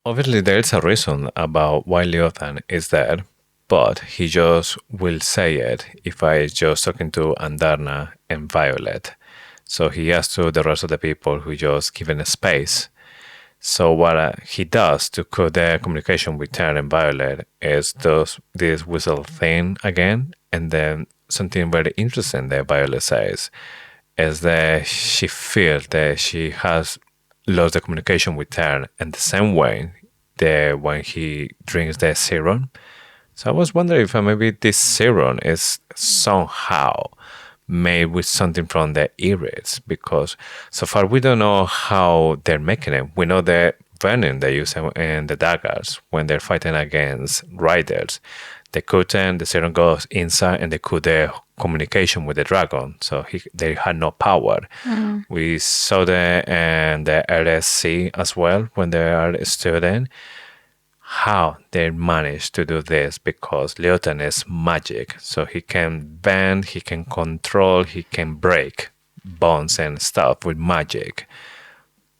Obviously, there's a reason about why Leontan is dead, but he just will say it if I just talking to Andarna and Violet. So he has to the rest of the people who just given a space. So what he does to cut the communication with Tairn and Violet is does this whistle thing again, and then something very interesting that Violet says is that she feels that she has lost the communication with Tairn, and the same way that when he drinks the serum. So I was wondering if maybe this serum is somehow made with something from the Irids, because so far we don't know how they're making it. We know the venom they use in the daggers when they're fighting against riders. They cut them, the serum goes inside, and they cut the communication with the dragon, so they had no power. We saw the and the LSC as well when they are student. How they managed to do this, because Leontan is magic, so he can bend, he can control, he can break bones and stuff with magic.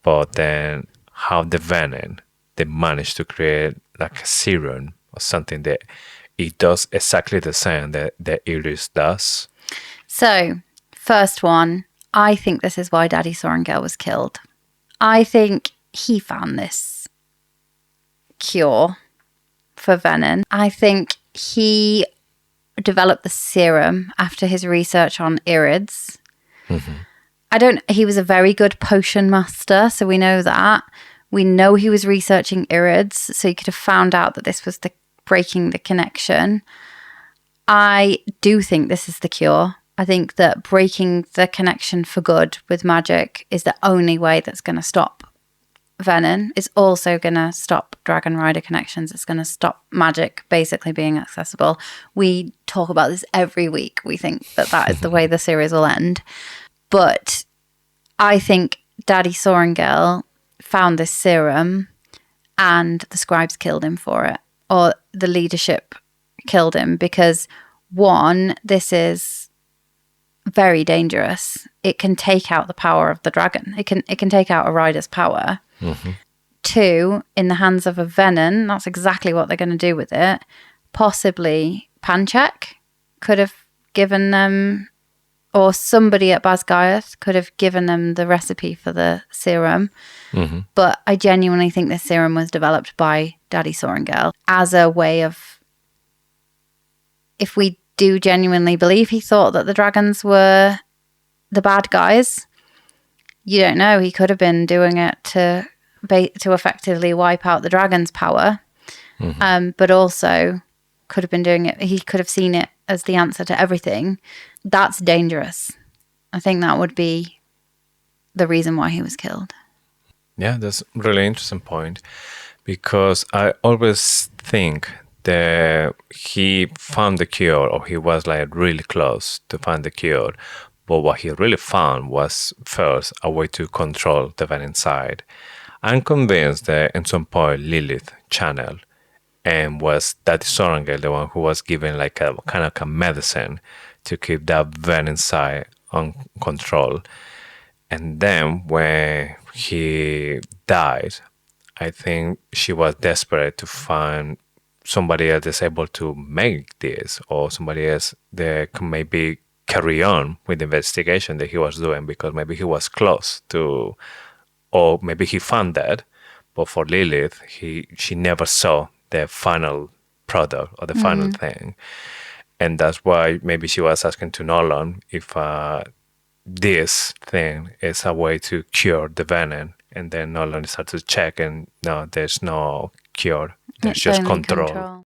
But then how the Venin they managed to create like a serum or something that it does exactly the same that the Irids does. So, first one, I think this is why Daddy Sorrengail was killed. I think he found this cure for Venin. I think he developed the serum after his research on Irids. He was a very good potion master, so we know that. We know he was researching Irids, so he could have found out that this was the breaking the connection. I do think this is the cure. I think that breaking the connection for good with magic is the only way that's going to stop Venin. It's also going to stop Dragon Rider connections. It's going to stop magic basically being accessible. We talk about this every week. We think that that is the way the series will end. But I think Daddy Sorrengail found this serum and the scribes killed him for it, or the leadership killed him, because one, this is very dangerous. It can take out the power of the dragon. It can take out a rider's power. Two, in the hands of a Venin, that's exactly what they're going to do with it. Possibly Panchek could have given them, or somebody at Basgaiath could have given them the recipe for the serum. But I genuinely think this serum was developed by Daddy Sorrengail as a way of, if we do genuinely believe he thought that the dragons were the bad guys, you don't know. He could have been doing it to effectively wipe out the dragon's power, but also could have been doing it. He could have seen it as the answer to everything. That's dangerous. I think that would be the reason why he was killed. Yeah, that's a really interesting point, because I always think that he found the cure, or he was like really close to find the cure. But what he really found was first a way to control the Venin side. I'm convinced that at some point Lilith channeled and was Daddy Sorrengail the one who was given like a kind of a medicine to keep that Venin side on control. And then when he died, I think she was desperate to find somebody else that's able to make this, or somebody else that can maybe carry on with the investigation that he was doing, because maybe he was close to, or maybe he found that. But for Lilith, she never saw the final product or the final thing. And that's why maybe she was asking to Nolan if this thing is a way to cure the Venin. And then Nolan started to check, and no, there's no cure. There's just control.